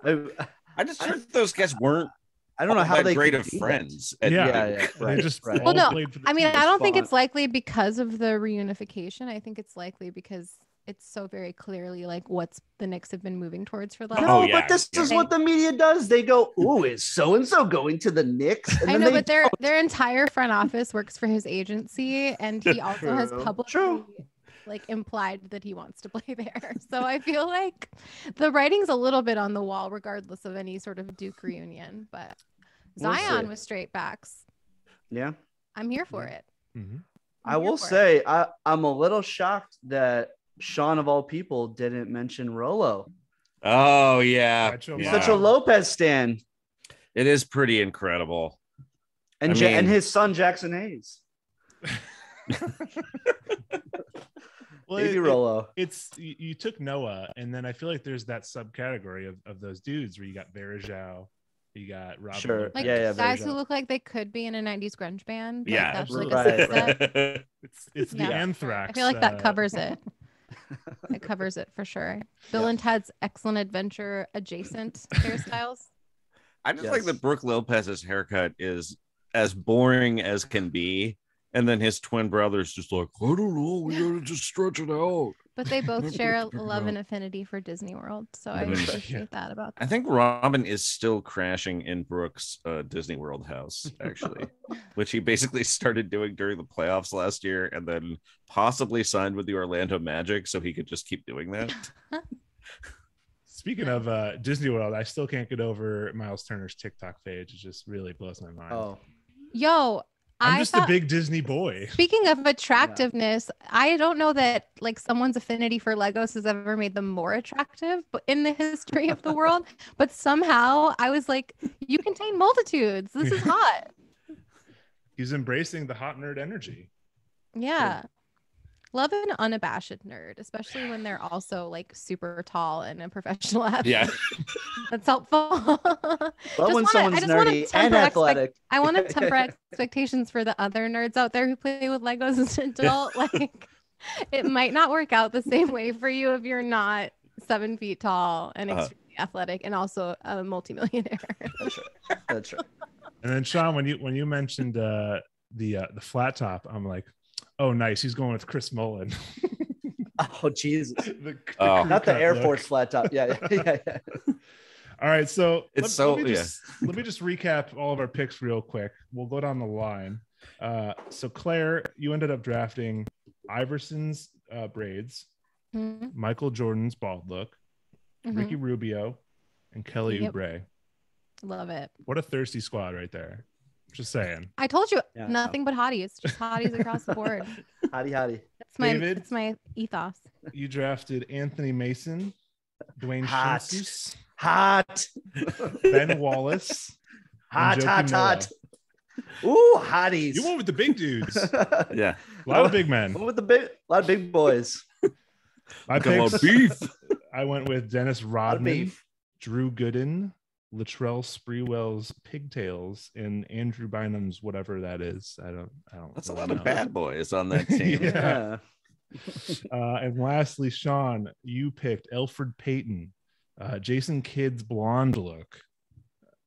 I just heard those guys weren't. I don't know how they great of friends. Yeah, right. They just well, no. I mean, I don't think it's likely because of the reunification. I think it's likely because it's so very clearly like what's the Knicks have been moving towards for the last. But this is what the media does. They go, "Ooh, is so and so going to the Knicks?" And I know, but their entire front office works for his agency, and he also has publicly like implied that he wants to play there. So I feel like the writing's a little bit on the wall, regardless of any sort of Duke reunion. But Zion with straight backs. Yeah, I'm here for it. Mm-hmm. I will say I'm a little shocked that Sean of all people didn't mention Rolo. Oh yeah, such a Lopez stan. It is pretty incredible. And and his son Jackson Hayes. Well, Baby Rolo. It's you took Noah, and then I feel like there's that subcategory of those dudes where you got Verajao, you got Robin. Sure. Lopez. Like Yeah, guys who Verajao. look like they could be in a 90s grunge band. Like, Yeah, that's like right, a subset. It's the Yeah. Anthrax. I feel like that covers it. It covers it for sure. Bill and Ted's Excellent Adventure adjacent hairstyles. I just like that Brooke Lopez's haircut is as boring as can be. And then his twin brother's just like, I don't know, we gotta just stretch it out. But they both share a love and affinity for Disney World. So I appreciate that about them. I think Robin is still crashing in Brooke's Disney World house, actually, which he basically started doing during the playoffs last year and then possibly signed with the Orlando Magic so he could just keep doing that. Speaking of Disney World, I still can't get over Miles Turner's TikTok page. It just really blows my mind. Oh, Yo, I'm just a big Disney boy. Speaking of attractiveness, I don't know that like someone's affinity for Legos has ever made them more attractive, but in the history of the world. But somehow I was like, you contain multitudes. This is hot. He's embracing the hot nerd energy. Yeah. Love an unabashed nerd, especially when they're also like super tall and a professional athlete. Yeah. That's helpful. Love when someone's nerdy and athletic. I want to temper expectations for the other nerds out there who play with Legos as an adult. Like, it might not work out the same way for you if you're not 7 feet tall and extremely athletic and also a multimillionaire. That's right. And then Sean, when you mentioned the flat top, I'm like, oh, nice. He's going with Chris Mullen. Oh, Jesus. Not the Air Force flat top. Yeah. All right. So let me just recap all of our picks real quick. We'll go down the line. So Claire, you ended up drafting Iverson's braids, Michael Jordan's bald look, Ricky Rubio, and Kelly Oubre. Love it. What a thirsty squad right there. Just saying. I told you, nothing but hotties. Just hotties across the board. Hottie. That's my ethos. You drafted Anthony Mason, Dwayne Shanks, Ben Wallace, hot. Ooh, hotties. You went with the big dudes. Yeah. A lot of big men. Went with a lot of big boys. My picks, beef. I went with Dennis Rodman, Drew Gooden, Latrell Sprewell's Pigtails, and Andrew Bynum's whatever that is. I don't. That's really a lot of bad boys on that team. Yeah. And lastly, Sean, you picked Elfrid Payton, Jason Kidd's blonde look,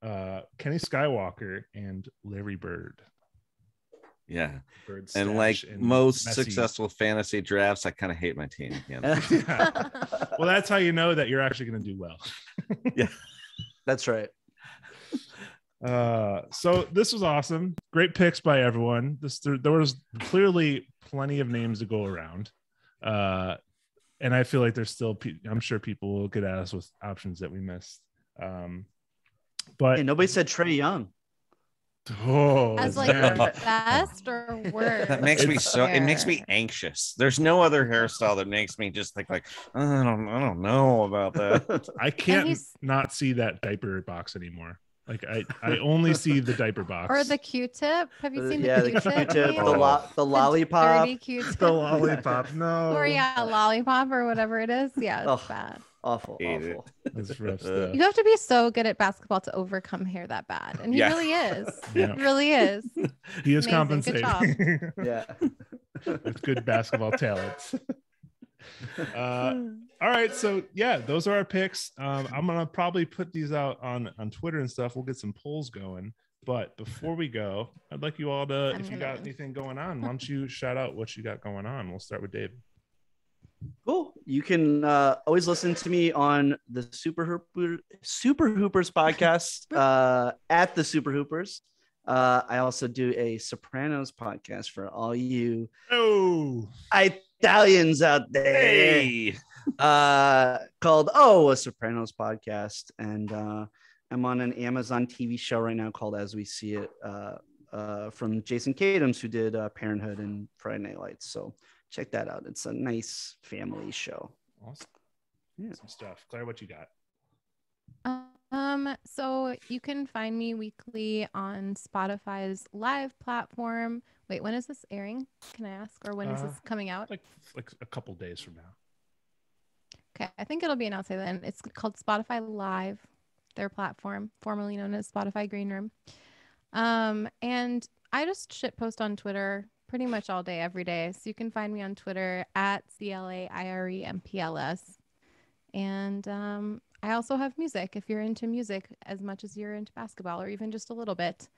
Kenny Skywalker, and Larry Bird. Yeah. Bird and like and most messy. Successful fantasy drafts, I kind of hate my team. Yeah. Well, that's how you know that you're actually going to do well. Yeah. That's right. So this was awesome. Great picks by everyone. There was clearly plenty of names to go around. And I feel like there's still, I'm sure people will get at us with options that we missed. But hey, nobody said Trae Young. As like best or worst. That makes me it makes me anxious. There's no other hairstyle that makes me just think like, I don't know about that. I can't not see that diaper box anymore. Like I only see the diaper box or the Q-tip. Have you seen the Q-tip? The lollipop. The Q-tip. The lollipop. No. Or lollipop or whatever it is. Yeah, it's bad. Awful. That's rough stuff. You have to be so good at basketball to overcome hair that bad, and he really is. Yeah. He really is. He is amazing. compensating. Yeah, with good basketball talents. All right, so yeah, those are our picks. I'm gonna probably put these out on Twitter and stuff. We'll get some polls going. But before we go, I'd like you all to, if you got anything going on, why don't you shout out what you got going on? We'll start with David. Cool. You can always listen to me on the Super Hoopers podcast at the Super Hoopers. I also do a Sopranos podcast for all you Italians out there. Hey. Called a Sopranos podcast, and I'm on an Amazon TV show right now called As We See It, from Jason Katims, who did Parenthood and Friday Night Lights. So check that out. It's a nice family show. Awesome. Yeah. Some stuff. Claire, what you got? So you can find me weekly on Spotify's live platform. Wait, when is this airing? Can I ask? Or when is this coming out? Like a couple days from now. Okay, I think it'll be announced by then. It's called Spotify Live, their platform, formerly known as Spotify Green Room. And I just shit post on Twitter pretty much all day, every day. So you can find me on Twitter at CLAIREMPLS. And I also have music. If you're into music as much as you're into basketball, or even just a little bit,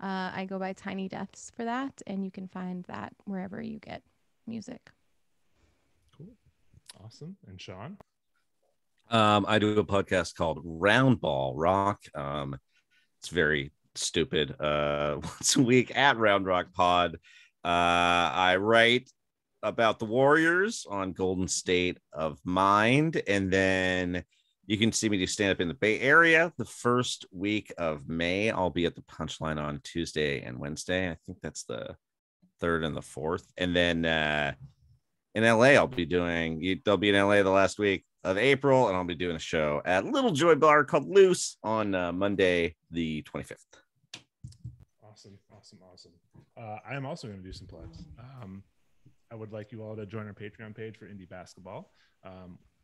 I go by Tiny Deaths for that. And you can find that wherever you get music. Cool. Awesome. And Sean? I do a podcast called Round Ball Rock. It's very stupid. Once a week at Round Rock Pod. I write about the Warriors on Golden State of Mind, and then you can see me do stand up in the Bay Area the first week of May. I'll be at the Punchline on Tuesday and Wednesday. I think that's the 3rd and the 4th, and then in LA they'll be in LA the last week of April, and I'll be doing a show at Little Joy Bar called Loose on Monday the 25th. Awesome. I am also going to do some plugs. I would like you all to join our Patreon page for indie basketball.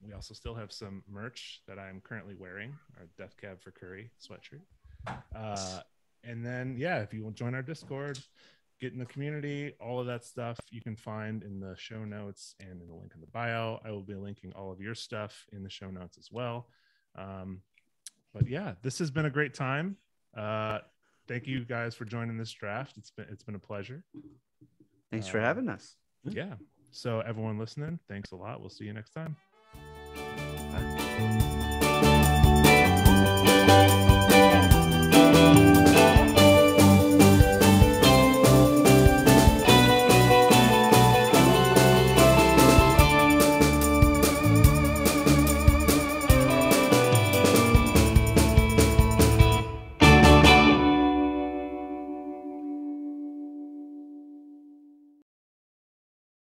We also still have some merch that I'm currently wearing, our Death Cab for Curry sweatshirt. And then, if you will join our Discord, get in the community, all of that stuff you can find in the show notes and in the link in the bio. I will be linking all of your stuff in the show notes as well. But this has been a great time. Thank you guys for joining this draft. It's been a pleasure. Thanks for having us. Yeah. So everyone listening, thanks a lot. We'll see you next time.